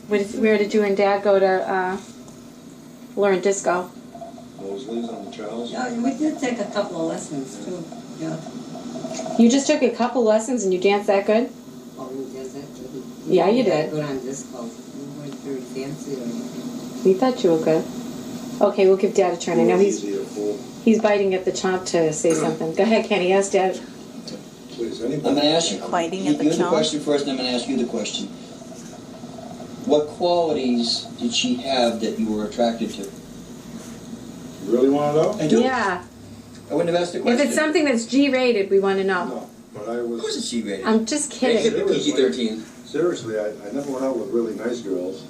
Where did you and Dad go to learn disco? Mosley's on the Charles. Yeah, we did take a couple of lessons too. Yeah. You just took a couple lessons and you danced that good? Oh, we did that too. Yeah, you did. Good on disco. We weren't very fancy or anything. We thought you were good. Okay, we'll give Dad a turn. I know he's biting at the chomp to say something. Go ahead, Kenny. Ask Dad. Please, I'm going to ask you. Biting at the the chomp? question first, and I'm going to ask you the question. What qualities did she have that you were attracted to? You really want to know? I do. Yeah. I wouldn't have asked the question. If it's something that's G-rated, we want to know. No, but I was... Of course it's G-rated. I'm just kidding. PG-13. Seriously, I never went out with really nice girls.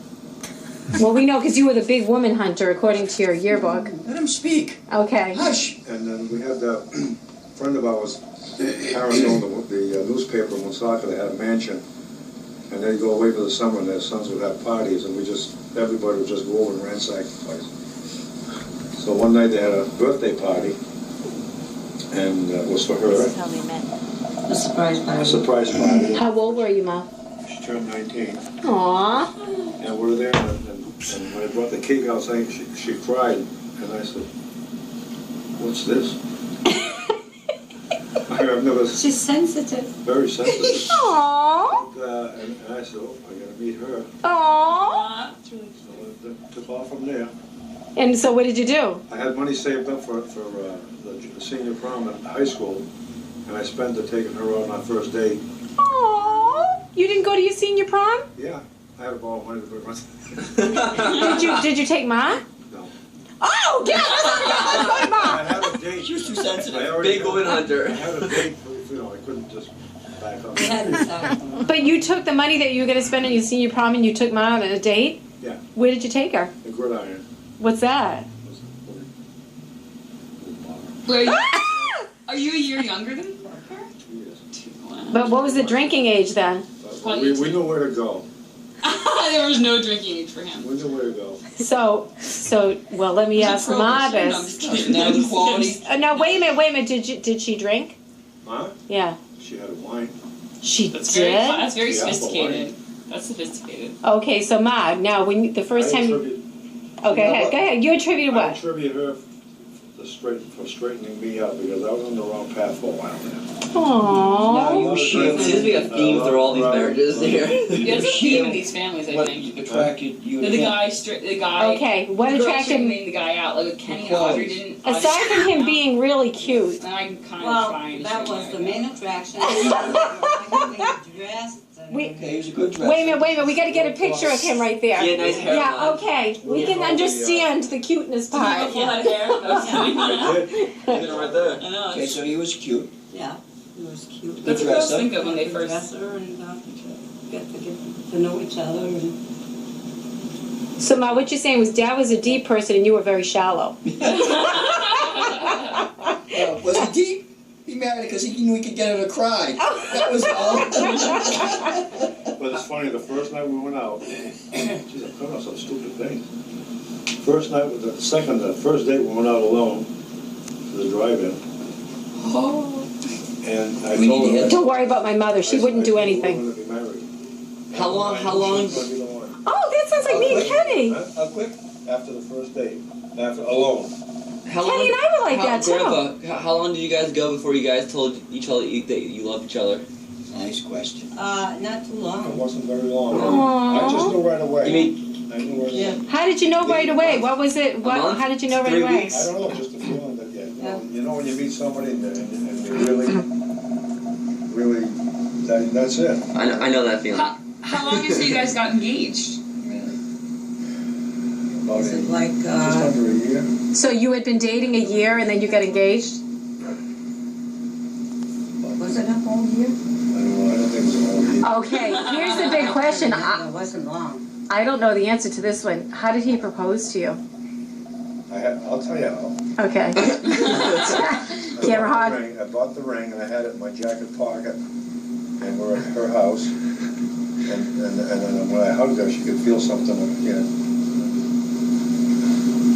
Well, we know because you were the big woman hunter, according to your yearbook. Let him speak. Okay. Hush. And then we had a friend of ours, Harris owned the newspaper in Woonsocket. They had a mansion. And they'd go away for the summer and their sons would have parties. And everybody would just go over and ransack the place. So one night they had a birthday party. And it was for her. This is how they met. A surprise party. A surprise party. How old were you, Ma? She turned 19. Aww. And we were there, and when I brought the cake out, she cried. And I said, "What's this?" I've never... She's sensitive. Very sensitive. Aww. And I said, "Oh, I gotta meet her." Aww. So it took off from there. And so what did you do? I had money saved up for the senior prom in high school, and I spent it taking her on our first date. Aww. You didn't go to your senior prom? Yeah, I had to borrow money to put my... Did you take Ma? No. Oh, yeah, let's go to Ma. I had a date. She was too sensitive. Big woman hunter. I had a date, I couldn't just back up. We hadn't started. But you took the money that you were going to spend on your senior prom and you took Ma on a date? Yeah. Where did you take her? The Gridiron. What's that? Are you a year younger than her? 2 years. Wow. But what was the drinking age then? But we knew where to go. There was no drinking age for him. We knew where to go. So, well, let me ask Ma this. Now the quality. No, wait a minute. Did she drink? Huh? Yeah. She had a wine. She That's did? very Yeah, sophisticated. That's sophisticated. Okay, so Ma, now the first time... Okay, go ahead. You attributed I what? attribute her for straightening me up because I was on the wrong path for a while there. Aww. Seems to be a theme through all these marriages here. There's a theme in these families, I What think. attracted you to The him? guy. Okay, what the girl attracted straightening the guy out, like with Kenny and Audrey didn't. Aside from him being really cute. And I'm kind of Well, trying. that was the main attraction. Dressed. Okay, he was a good dresser. Wait a minute. We got to get a picture of him right there. He had nice hair. Yeah, okay. We can understand the cuteness Did he have part. a full head of hair? I did. Right there. I know. Okay, so he was cute. Yeah, it was cute. That's what girls dresser. think of when they first. Dresser and get to know each other. And So, Ma, what you're saying was Dad was a deep person and you were very shallow. Was he deep? He married her because he knew he could get her to cry. That was all. But it's funny, the first night we went out, geez, I'm coming up with some stupid thing. First date we went out alone to the drive-in. And I We told need to her... hit- Don't worry about my mother. She wouldn't do anything. We were going to be married. How long? Oh, that sounds like me and Kenny. How quick? After the first date. Alone. How Kenny and I were like that, too. Grandpa, how long did you guys go before you guys told each other that you loved each other? Nice question. not too It long. wasn't very long. Aww. I just knew right away. You mean I knew right away. Yeah. How did you know right away? What was it? month? How did you know right 3 away? weeks? I don't know, just a feeling that, you know when you meet somebody and you really, that's it. I know that feeling. How long ago you guys got engaged? About Was it like, just under a year. So you had been dating a year and then you got engaged? was it a whole year? I don't think it was a whole year. Okay, here's the big question. It wasn't long. I don't know the answer to this one. How did he propose to you? I'll tell you how. Okay. Camera hog. I bought the ring and I had it in my jacket pocket, and we're at her house, and then when I hugged her, she could feel something.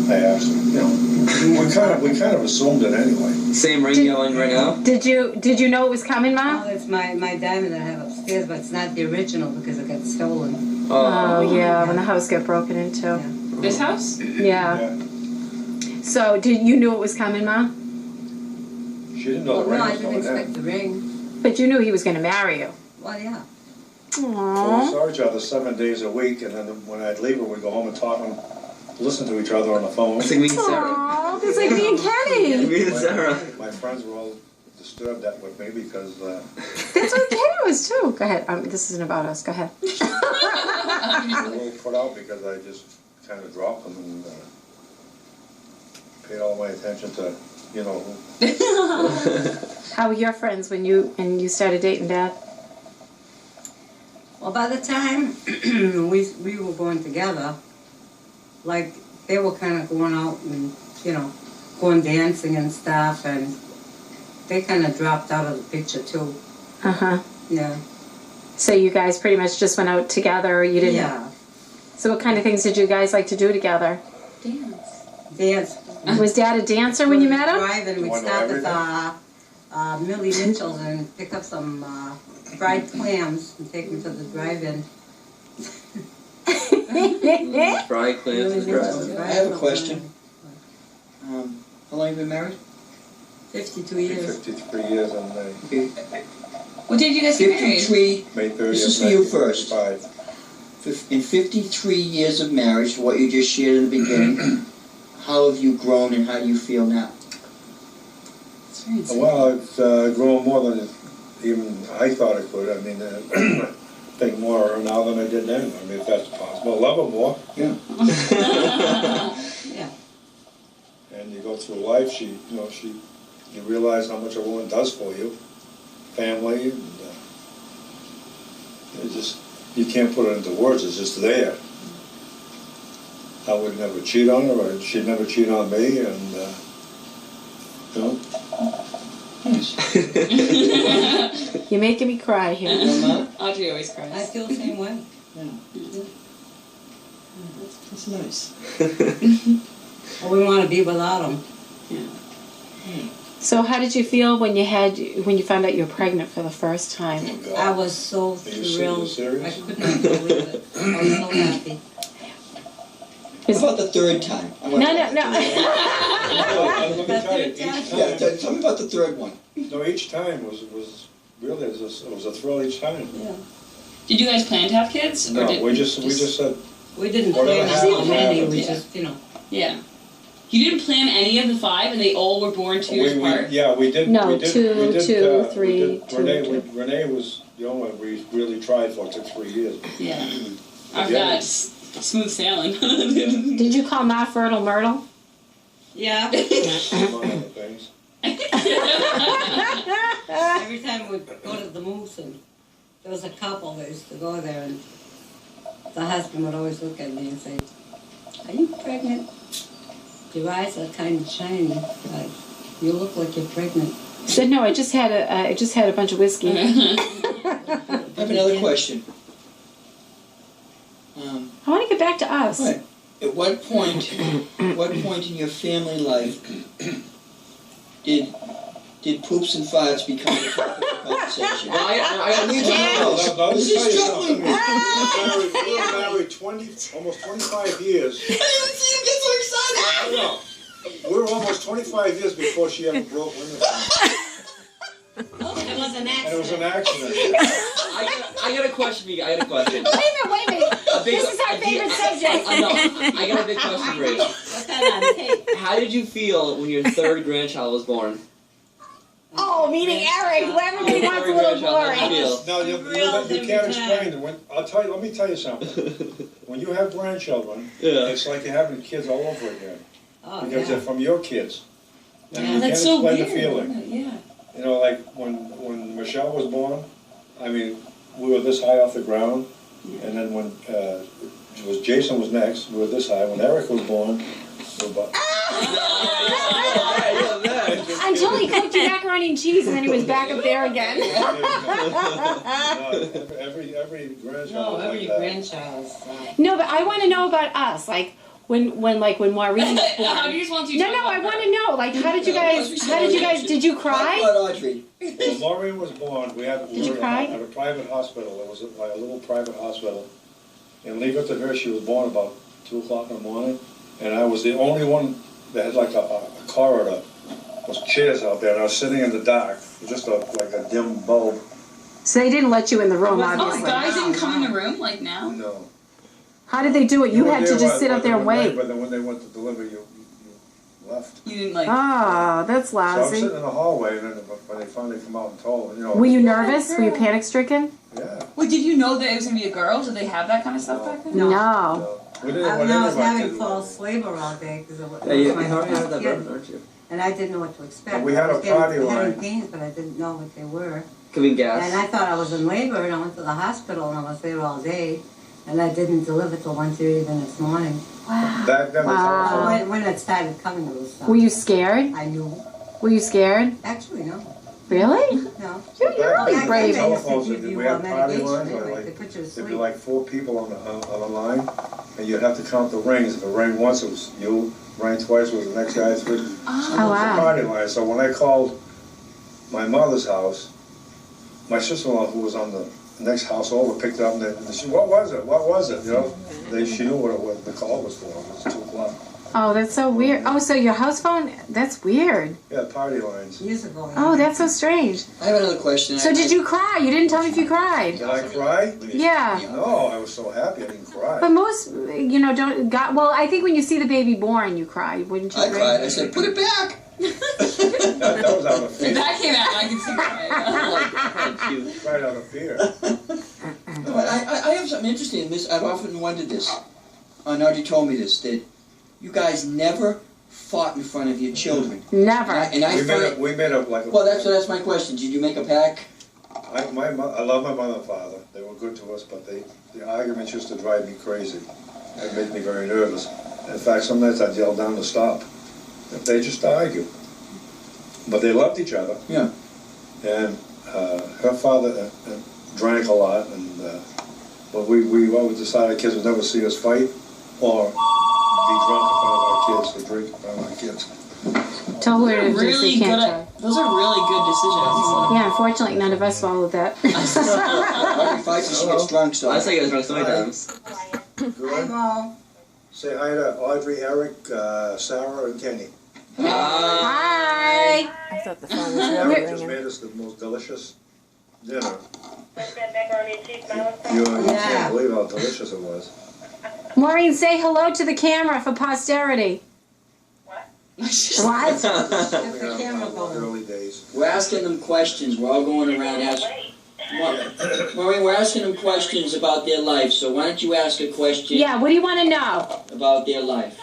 I asked her, we kind of assumed it anyway. Same ring going right now? Did you know it was coming, Oh, Ma? it's my diamond that I have upstairs, but it's not the original because it got stolen. Oh, yeah, when the house got broken into. This house? Yeah. So, you knew it was coming, Mom? She didn't know the Well, ring no, I was didn't coming expect in. the ring. But you knew he was going to marry you. Well, yeah. So we Aww. saw each other 7 days a week, and then when I'd leave her, we'd go home and talk and listen to each other on the phone. It's like me and Sarah. Aww, it's like me and Kenny. Me and Sarah. My friends were all disturbed that with me because That's what Kenny was too. Go ahead. This isn't about us. Go ahead. they were a little put out because I just kind of dropped them and paid all my attention to, you know, who. How were your friends when you started dating Dad? Well, by the time we were going together, like, they were kind of going out and, you know, going dancing and stuff, and they kind of dropped out of the picture, too. Uh-huh. Yeah. So you guys pretty much just went out together, or you didn't? Yeah. So what kind of things did you guys like to do together? Dance. Was Dad a dancer when you met him? Driving, we'd Wanna know stop at Millie Mitchell's and pick up some fried clams and take them to the drive-in. Fried clams and driving. I have a question. How long have you been married? 52 years. 53 years and What did you guys get married? 53, May 30th. This is for you first. 1955. in 53 years of marriage, what you just shared in the beginning, how have you grown and how do you feel now? Well, I've grown more than even I thought I could. I mean, I think more now than I did then. I mean, if that's possible. I love her more. Yeah. Yeah. And you go through life, you realize how much a woman does for you. Family, and you can't put it into words, it's just there. I would never cheat on her, or she'd never cheat on me, and, you know. Nice. You're making me cry here. Audrey always I cries. feel the same way. That's nice. Well, we want to be without them. So how did you feel when you found out you were pregnant for the first time? Oh, God. I was so Are you thrilled. serious? I could not believe it. I was so happy. How about the third time? No, no, no. Let me tell you, each time, Tell me about the third one. no, each time was really, it was a thrill each time. Yeah. Did you guys plan to have kids? Or No, did we just said, We didn't Whatever plan happened, on many. We happened. just, you know. Yeah. You didn't plan any of the 5, and they all were born 2 years apart? yeah, we did. No, we did, two, we did, two, we three, did, two, Renee, two. Renee was the only one we really tried for. It took 3 years. Yeah. After that, smooth sailing. Did you call Ma Fertile Myrtle? Yeah. Among other things. Every time we'd go to the Moose, and there was a couple that used to go there, and the husband would always look at me and say, "Are you pregnant? Your eyes are kind of shiny. Like, you look like you're pregnant." I said, no, I just had a bunch of whiskey. I have another question. I want to get back to us. Right. At what point in your family life did poops and farts become a topic of conversation? Well, I need to know. No, This is troubling me. We were married almost 25 years. I didn't see you get so excited. No, we were almost 25 years before she ever broke women. It was an And it was an accident. accident. I got a question for you. I got a question. Wait a minute. A big, This is our favorite subject. I know. I got a big question for you. What's that on tape? How did you feel when your 3rd grandchild was born? Oh, meaning Eric. Who everybody wants a Third little grandchild, how'd glory. you feel? No, you can't explain it. Let me tell you something. When you have grandchildren, Yeah. it's like you're having kids all over again. Oh, Because they're yeah. from your kids. And Yeah, you That's can't so explain weird. the feeling. Yeah. You know, like when Michelle was born, I mean, we were this high off the ground. And then when Jason was next, we were this high. When Eric was born, we were about... Until he cooked you macaroni and cheese, and then he was back up there again. Every grandchild No, was every like that. grandchild. No, but I want to know about us. Like when Maureen was born. How do you just want to No, talk I about want her? to know. Like, how did you guys? Did you How cry? about Audrey? When Maureen was born, we Did you cry? at a private hospital. It was like a little private hospital. and leave it to her. She was born about 2 o'clock in the morning, and I was the only one that had like a corridor. There was chairs out there, and I was sitting in the dark, just like a dim bulb. So they didn't let you in the room, Oh, obviously. the guys didn't come in the room like now? No. How did they do it? You were had to there just sit up there and one night, wait. But then when they went to deliver, you left. You didn't like. Oh, that's So I'm lousy. sitting in the hallway, and then when they finally come out and told me, Were you nervous? Were you panic stricken? Yeah. Wait, did you know that it was gonna be a girl? Did they have that kind of stuff back then? No. No. We didn't I want was anybody having to- false labor all day because it was Yeah, you my already had first that kid. birth, aren't you? And I didn't know what to expect. But we had I was a party getting line. heavy pains, but I didn't know what they were. Could be And gas. I thought I was in labor, and I went to the hospital, and I was there all day, and I didn't deliver till 1:30 the next morning. Wow. Back then, Wow. So when it started coming, it was. Were you scared? I knew. Were you scared? Actually, no. Really? No. You're Back really then, brave. they used to telephones, give you we had party medication lines, anyway, like, they put you to there'd be sleep. like 4 people on the line, and you'd have to count the rings. If it rang once, it was you. Rang twice, it was the next guy. 3. Oh, The wow. party line. So when I called my mother's house, my sister-in-law, who was on the next house over, picked it up and she, what was it? What was it? You know, she knew what it was. The call was for. It was 2 o'clock. Oh, that's so weird. Oh, so your house phone? That's weird. Yeah, party lines. Years ago. Oh, that's so strange. I have another question. So did you cry? You didn't tell me if you cried. Did I cry? Yeah. No, I was so happy I didn't cry. But most, don't. Well, I think when you see the baby born, you cry, wouldn't you? I Ray? cried. I said, put it back. That was out of If fear. that came out, I could see crying. Cried out of fear. No, I have something interesting in this. I've often wondered this. Audrey told me this, that you guys never fought in front of your children. Never. And I find, We made up like a... well, that's my question. Did you make a pact? I love my mother and father. They were good to us, but the arguments used to drive me crazy. It made me very nervous. In fact, some nights I'd yell down to stop. If they just argue. But they loved each other. Yeah. And her father drank a lot, and but we always decided kids would never see us fight or be drunk in front of our kids or drink in front of our kids. Tell her to Really just, good. can't try. Those are really good decisions. Yeah, unfortunately, none of us followed that. Audrey fights and she gets drunk, so. I saw you guys drunk so many times. Hi, Good. Mo. Say hi to Audrey, Eric, Sarah, and Kenny. Hi. I thought the phone was Eric really just ringing. made us the most delicious dinner. Yeah. You can't believe how delicious it was. Maureen, say hello to the camera for posterity. What? That's the Yeah, camera going. early days. We're asking them questions. We're all going around asking. Maureen, we're asking them questions about their life. So why don't you ask a question Yeah, what do you want to know? about their life?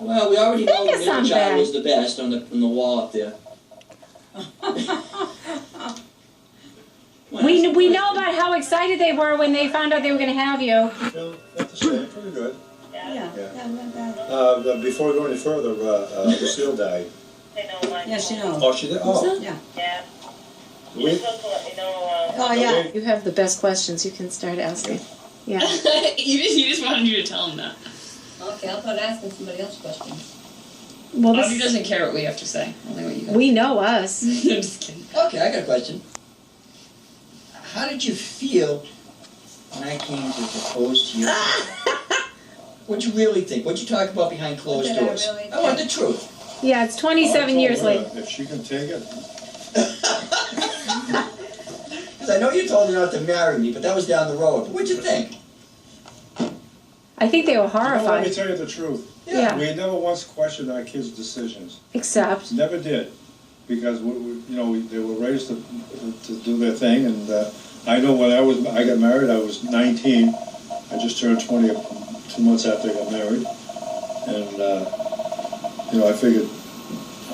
Well, we already know Think the of middle child something. was the best on the wall up there. We know about how excited they were when they found out they were going to have you. Yeah, that's the same. Pretty good. Yeah. Yeah. Not bad. Before we go any further, Lucille died. Yeah, she knows. Oh, she did? Oh. Yeah. We, Oh, yeah. You have the best questions. You can start asking. Yeah. he just wanted you to tell him that. Okay, I'll start asking somebody else questions. Well, Audrey doesn't care what we have to say. Only what you guys. we know us. I'm just kidding. Okay, I got a question. How did you feel when I came to propose to you? What'd you really think? What'd you talk about behind closed What did I doors? really I want the truth. Yeah, it's 27 years later. If she can take it. Because I know you told her not to marry me, but that was down the road. What'd you think? I think they were Let me horrified. tell you the truth. Yeah. We never once questioned our kids' decisions. Except. Never did. Because, they were raised to do their thing. And I know when I got married, I was 19. I just turned 20 2 months after I got married. And, I figured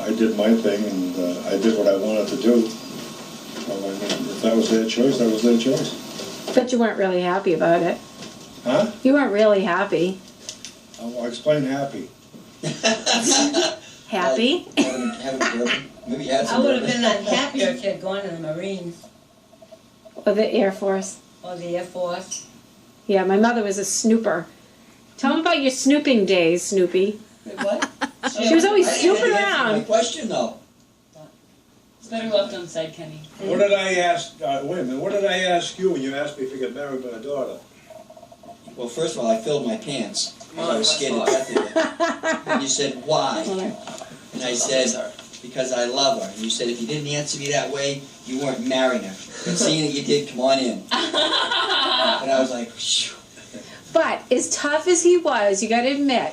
I did my thing and I did what I wanted to do. So, I mean, if that was their choice, that was their choice. But you weren't really happy about it. Huh? You weren't really happy. I'll explain happy. Happy? Having bourbon. Maybe you had I some would have bourbon. been happier if you had gone in the Marines Or the Air Force. or the Air Force. Yeah, my mother was a snooper. Tell them about your snooping days, Snoopy. Wait, what? She was always I didn't snooping answer my around. question, though. It's better left unsaid, Kenny. What did I ask, wait a minute, what did I ask you when you asked me if you got married by a daughter? Well, first of all, I filled my pants. I was scared to death of it. And you said, why? And I said, because I love her. And you said, if you didn't answer me that way, you weren't marrying her. And seeing that you did, come on in. And I was like, phew. But as tough as he was, you got to admit,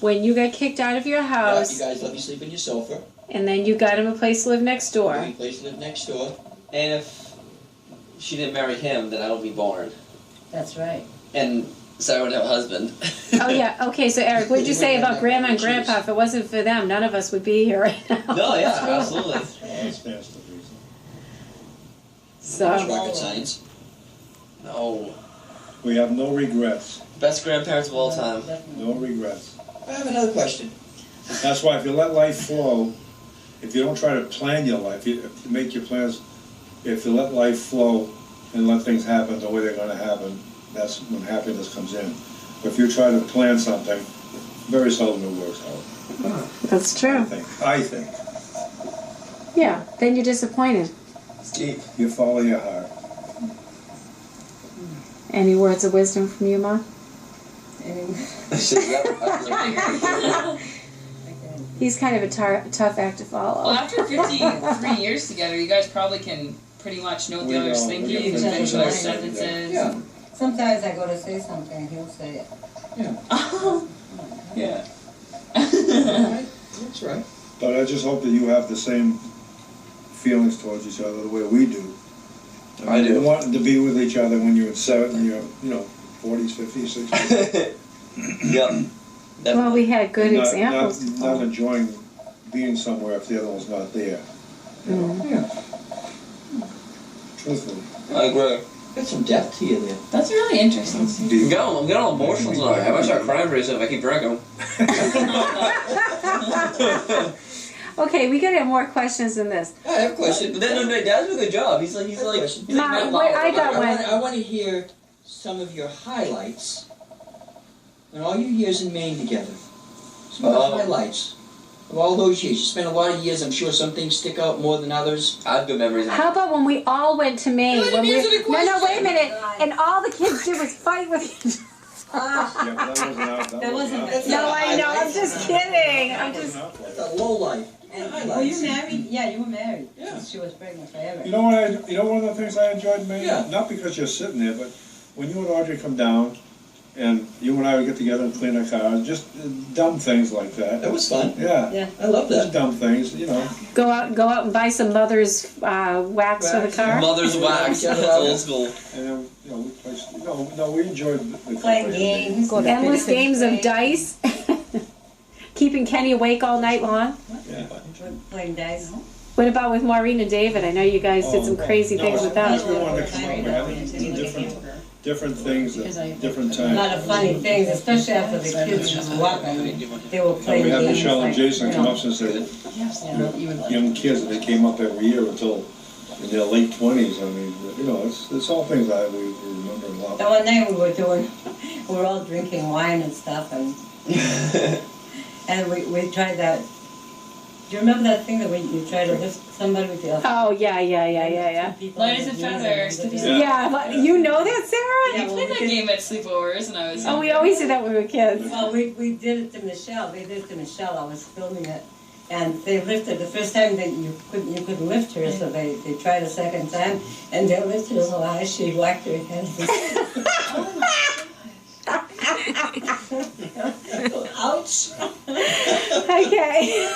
when you got kicked out of your house, You guys let me sleep on your sofa. and then you got him a place to live next Give door. me a place to live next door. And if she didn't marry him, then I would be born. That's right. And Sarah would have a husband. Oh yeah. Okay. So Eric, what did you say about Grandma and Grandpa? If it wasn't for them, none of us would be here right now. No, yeah, absolutely. That's the reason. It's So rocket science. No. We have no regrets. Best grandparents of all time. No regrets. I have another question. That's why if you let life flow, if you don't try to plan your life, you make your plans, if you let life flow and let things happen the way they're going to happen, that's when happiness comes in. But if you try to plan something, very seldom it works out. that's true. I think. Yeah. Then you're disappointed. Steve. You follow your heart. Any words of wisdom from you, Mom? He's kind of a tough act to follow. Well, after 53 years together, you guys probably can pretty much know what the other's thinking, each finish other's their minds. sentences. Yeah. Sometimes I go to say something and he'll say it. Oh, yeah. Alright, that's right. But I just hope that you have the same feelings towards each other the way we do. I do. Wanting to be with each other when you're at 40s, 50s, 60s. Yep. Well, we had good Not- examples. Not enjoying being somewhere if the other one's not there. Yeah. Truthfully. I agree. Got some depth to you there. That's really interesting. I'm getting all emotional tonight. I might start crying pretty soon if I keep drinking. Okay, we gotta have more questions than this. I have a question. But then no, Dad's doing a good job. He's like Mom, Matt wait, Lauer. I got one. I want to hear some of your highlights in all your years in Maine together. Some of the highlights of all those years. You spent a lot of years. I'm sure some things stick out more than others. I have good memories. How about when we all went to Maine? Let When me we, answer the question. no, wait a minute. And all the kids did was fight with each other. Yeah, but that wasn't out. That wasn't- That's No, not a I know. highlight. I'm just kidding. I'm just. That's a low life. Were you married? Yeah, you were married. Yeah. She was pregnant forever. You know what? You know one of the things I enjoyed in Maine? Yeah. Not because you're sitting there, but when you and Audrey come down, and you and I would get together and clean our cars, just dumb things like that. That was fun. Yeah. Yeah. I love Just that. dumb things, you know. Go out and buy some Mother's wax for the car. Mother's wax. Yeah. That's old school. And then, we played, we enjoyed the Playing company. games. Endless games of dice. Keeping Kenny awake all night long. Yeah. Playing dice. What about with Maureen and David? I know you guys did some crazy things with them. We wanted to come up with different things at different A lot times. of funny things, especially after the kids grew up and they were And playing we had games. Michelle and like, Jason you come know, up since they were young kids, and they came up every year until in their late 20s. I mean, it's all things that we remember a lot. The one night we were all drinking wine and stuff, and and we tried that. Do you remember that thing that you tried to lift somebody with your? Oh yeah. Light as a feather, stiff as a- Yeah, but you know that, Sarah? We played that game at sleepovers, and I was. Oh, we always did that when we were kids. Well, we did it to Michelle. They did it to Michelle. I was filming it, and they lifted the first time that you couldn't lift her, so they tried a second time, and they lifted her so high she whacked her head. Ouch! Okay.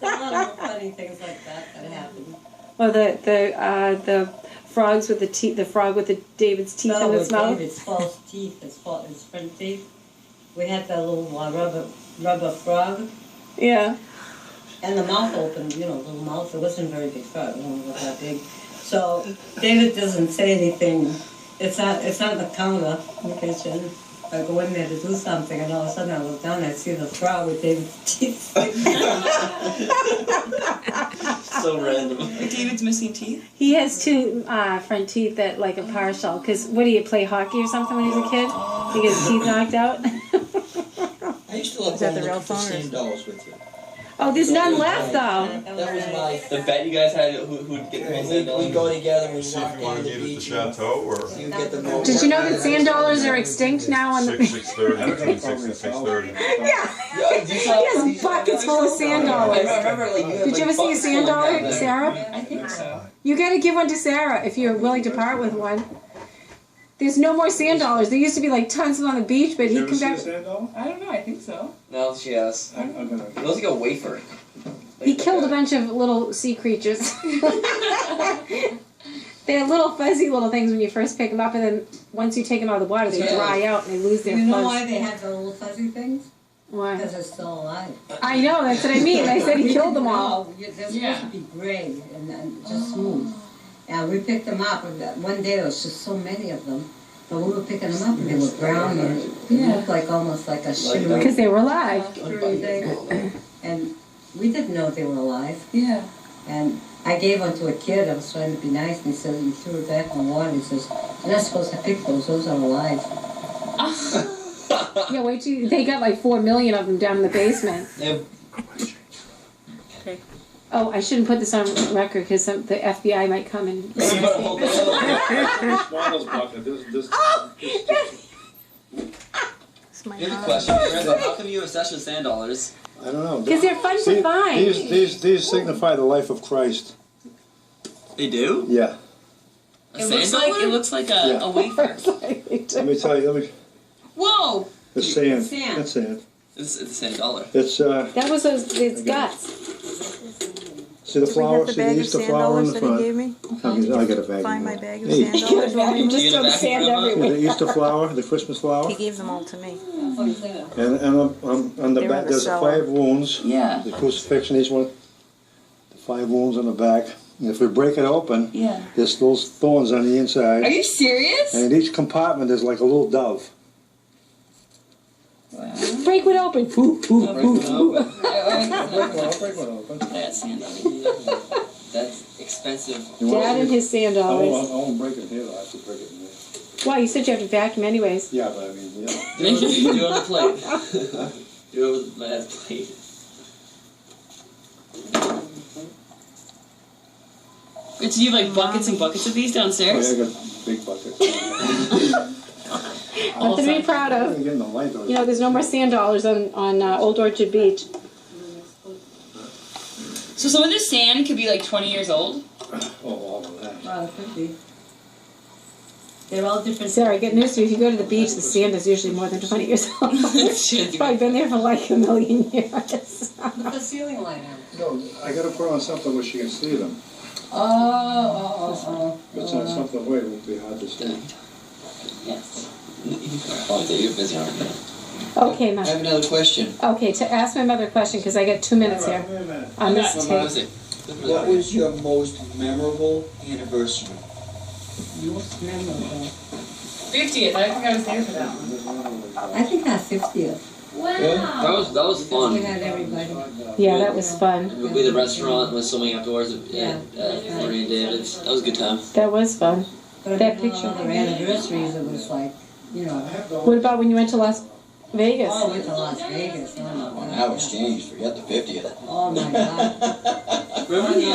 A lot of funny things like that happened. Well, the frogs with the teeth, the frog with David's teeth in its mouth. David's false teeth, his front teeth. We had that little rubber frog, Yeah. and the mouth opened, little mouth. It wasn't a very big frog, it wasn't that big. So David doesn't say anything. It's on the counter in the kitchen. I go in there to do something, and all of a sudden I look down and I see the frog with David's teeth. So random. David's missing teeth. He has two front teeth that like a partial. Because what do you play hockey or something when he was a kid? He gets his teeth knocked out. I used to love Is that going the real looking for phone or sand is- dollars with you. Oh, there's none left though. That was my. The bet you guys had who'd get the most We $10. go together and we See if walk you down want to to the meet at the beach. chateau or You get the most. Did you know that sand dollars are extinct now on the? 6:30 between 6 and 6:30. Yeah. He has buckets full of sand dollars. I remember like you had, Did you ever see a sand dollar, Sarah? I think so. You got to give one to Sarah if you're willing to part with one. There's no more sand dollars. There used to be like tons of them on the beach, but he You ever come see a back. sand dollar? I don't know. I think so. No, she has. I'm gonna. It looks like a wafer. He killed a bunch of little sea creatures. They're little fuzzy little things when you first pick them up, and then once you take them out of the water, they Yeah. dry out and they lose their You know fuzz. why they had the little fuzzy things? Why? Because they're still alive. I know, that's what I mean. I said he We killed them didn't all. know. They're supposed Yeah. to be gray and just smooth. And we picked them up, and one day there was just so many of them. But we were picking them up, and they were brown, or they looked like almost like a shimmery Because they were alive. thing. And we didn't know they were alive. Yeah. And I gave one to a kid. I was trying to be nice, and he said, "You threw it back in the water." He says, "You're not supposed to pick those. Those are alive." Yeah, wait till they got like 4 million of them down in the basement. Yep. Oh, I shouldn't put this on record because the FBI might come and. Smaller bucket. This. Here's a question, Lorenzo. How come you obsessed with sand dollars? I don't know. Because they're fun See, to find. These signify the life of Christ. They do? Yeah. A sand dollar? It looks like Yeah. a wafer. Let me tell you. Whoa! It's sand. Sand. That's sand. It's a sand dollar. It's That was its guts. see the Do we flower. have the See the bag of Easter sand flower in dollars the that he front. gave me? I got a bag. Find my bag of Hey. sand dollars. You just You throw get the a sand vacuum See everywhere. the Easter flower, the Christmas flower, He gave them all to me. and on the They're back in the there's cellar. 5 wounds. Yeah. The crucifix in each one. The 5 wounds on the back. And if we break it open, Yeah. there's those thorns on the inside. Are you serious? And in each compartment there's like a little dove. Break it open. Poof, poof, poof. I'll break one open. That's sand dollars. That's expensive. Dad and his sand I dollars. won't break it here. I have to break it in there. Why? You said you have to vacuum anyways. Yeah, but I mean, yeah. Do it on the plate. Do it with my dad's plate. So you have like buckets and buckets of these Oh, yeah, downstairs? I got a big bucket. Nothing to be proud of. I'm getting the light though. You know, there's no more sand dollars on Old Orchard Beach. So some of this sand could be like 20 years old? Oh, all of that. Well, it could be. They're all different. Sarah, get news to you. If you go to the beach, the sand is usually more than 20 years old. It's probably been there for like a million years. Put the ceiling light on. No, I gotta put on something where she can see them. Oh. If it's on something where it won't be hard to see. Yes. Oh, you're busy, aren't you? Okay, I Mom. have another question. Okay, to ask my mother a question, because I got 2 minutes here Wait a minute. on this What tape. was it? What was your most memorable anniversary? Most memorable. 50th. I think I was there for that one. I think our 50th. That was We fun. had everybody. Yeah, that was fun. We had the restaurant with swimming outdoors at Yeah. Audrey and David's. That was a good time. That was fun. But That on picture. other anniversaries, it was like, you know, What about when you went to Las Vegas? oh, we went to Las Vegas. Oh, my God. Now it's changed. Forget the 50th. Oh, my God. Remember the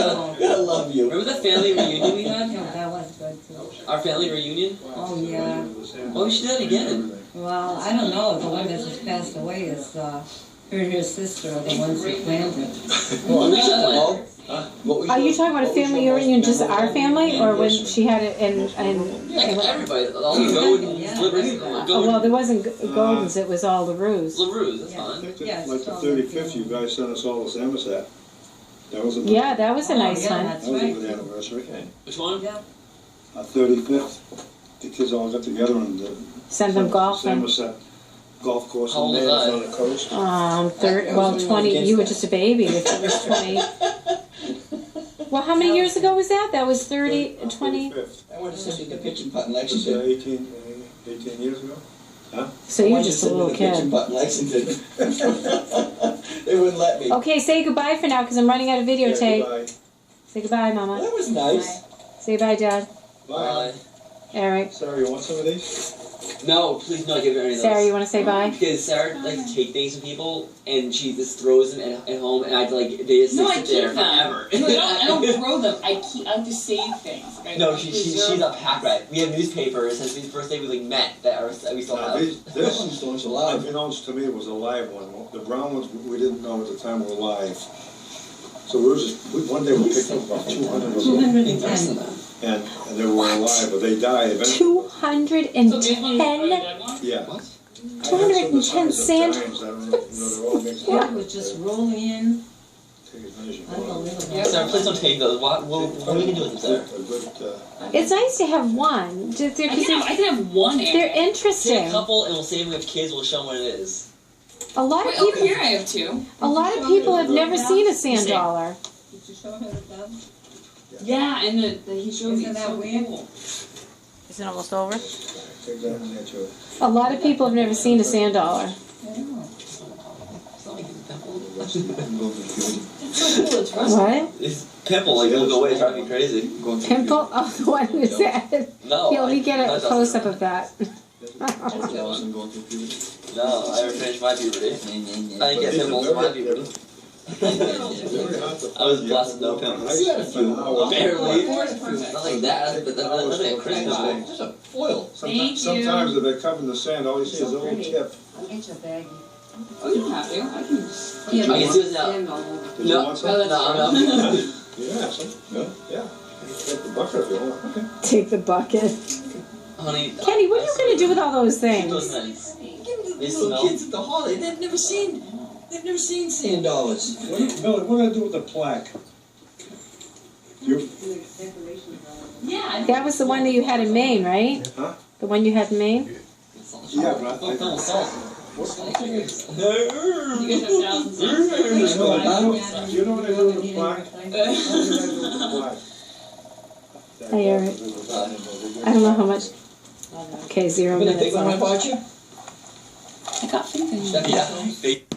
I love you. remember the family reunion we had? No, that was good, too. Our family reunion? Oh, yeah. Well, we should do that again. Well, I don't know. The one that just passed away is her and her sister are the ones who planned it. Well, we should plan. Are you talking about a family reunion, just our family, or when she had it in Like everybody, all the Goldens, oh, well, there wasn't Goldens, it was all the Ruse. LaRue's, that's Yeah. I fine. think Yeah, that, like it's the all 35th, you guys sent us all the thermostat. That was a Yeah, that was a Oh, nice yeah, one. that's that was a right. good anniversary. Which one? Yeah. Our 35th, the kids all got together and Send them golfing. Thermostat golf course How old in was Maine I? on the coast. Well, 20, you were just a baby if it was 20. Well, how many years ago was that? That was 30, 20, 35th. I went to send you the pitching putt in This is Lexington. 18 years ago. so I you're wanted to just a send you little the pitching kid. putt in Lexington. They wouldn't let me. Okay, say goodbye for now because I'm running out of videotape. Goodbye. Say goodbye, Mama. That was nice. Say bye, Dad. Bye. Eric. Sorry, you want some of these? No, please don't give her any of those. Sarah, you want to say bye? Because Sarah likes to take things from people, and she just throws them at home, and I like they just No, I sit keep there them. forever. No, I don't throw them. I like to save things. Like, No, I she's preserve a pack rat. We have newspapers since the first day we like met that we still have. This one's alive. Unbeknownst to me, it was a live one. The brown ones we didn't know at the time were live. So one day we picked up about 200 of them. 210. And they were alive, but they died eventually. 210. So these ones are the dead ones? Yeah. What? 210 sand. They're all mixed It up. was just rolling in. Take advantage of Unbelievable. Sarah, please don't take those. What are we gonna do with them, Sarah? a good, It's nice to have one. Just I can have one they're animal. Take a interesting. couple, and we'll save them. We have kids. We'll show them what it is. A lot of Wait, over people. here I have two. A lot of people have never seen a sand dollar. Did you show her the dove? Yeah, and he showed me. Isn't It's that so weird? cool. Is it almost over? take that in there too. A lot of people have never seen a sand dollar. What? It's pimple, like it'll go away, it's driving me crazy. Pimple? Oh, the one who's that? No. Here, let me get a that close up doesn't of that. No, I never finished my puberty. I didn't get pimples in my puberty. I was blessed with no pimples. You had a few. Barely. Not like that, but that's like a Chris pimple. Just a foil. Thank you. Sometimes if they come in the sand, all you see is a little tip. I'll get you a bag. Oh, you don't have to. I can just. I can see this now. Stand all over. Did you No, want some? no, no. Yeah, some. Yeah. Take the bucket if you want. Okay. Take the bucket. Honey. Kenny, what are you going to do with all those Keep those things? nice. These little kids at the holiday, they've never seen sand dollars. Billy, what do I do with the plaque? You, Yeah. That was the one that you had in Maine, right? Huh? The one you had in Maine? yeah, but Don't fill with salt. You guys have thousands of do you know what I do with the plaque? I hear it. I don't know how much. Okay, 0 Remember that minutes big one I left. bought you? I got things in here. Yeah.